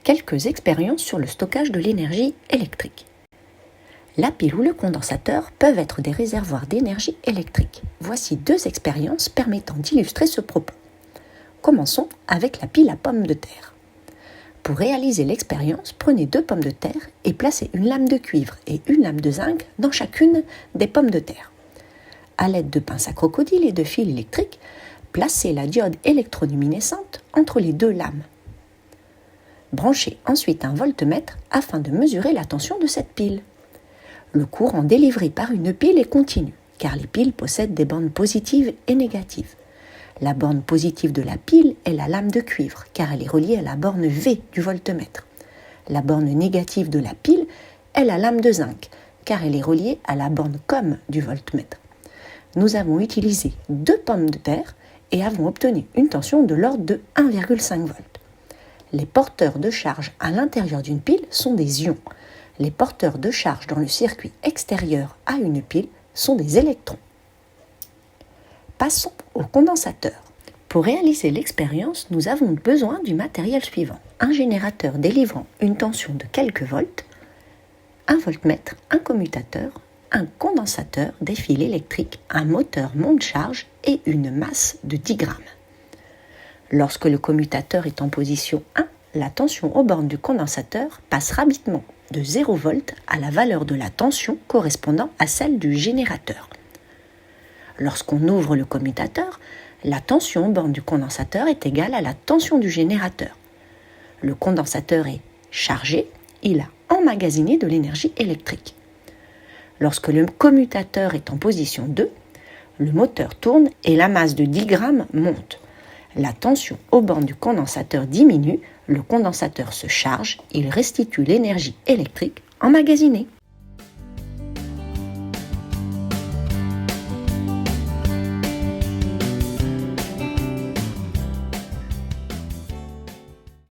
Quelques expériences sur le stockage de l'énergie électrique. La pile ou le condensateur peuvent être des réservoirs d'énergie électrique. Voici 2 expériences permettant d'illustrer ce propos. Commençons avec la pile à pommes de terre. Pour réaliser l'expérience, prenez 2 pommes de terre et placez une lame de cuivre et une lame de zinc dans chacune des pommes de terre. À l'aide de pinces à crocodile et de fils électriques, placez la diode électroluminescente entre les 2 lames. Branchez ensuite un voltmètre afin de mesurer la tension de cette pile. Le courant délivré par une pile est continu, car les piles possèdent des bornes positives et négatives. La borne positive de la pile est la lame de cuivre, car elle est reliée à la borne V du voltmètre. La borne négative de la pile est la lame de zinc, car elle est reliée à la borne COM du voltmètre. Nous avons utilisé 2 pommes de terre et avons obtenu une tension de l'ordre de 1,5 volts. Les porteurs de charge à l'intérieur d'une pile sont des ions. Les porteurs de charge dans le circuit extérieur à une pile sont des électrons. Passons au condensateur. Pour réaliser l'expérience, nous avons besoin du matériel suivant. Un générateur délivrant une tension de quelques volts, un voltmètre, un commutateur, un condensateur, des fils électriques, un moteur monte-charge et une masse de 10 grammes. Lorsque le commutateur est en position 1, la tension aux bornes du condensateur passe rapidement de 0 volts à la valeur de la tension correspondant à celle du générateur. Lorsqu'on ouvre le commutateur, la tension aux bornes du condensateur est égale à la tension du générateur. Le condensateur est chargé, il a emmagasiné de l'énergie électrique. Lorsque le commutateur est en position 2, le moteur tourne et la masse de 10 grammes monte. La tension aux bornes du condensateur diminue, le condensateur se charge, il restitue l'énergie électrique emmagasinée.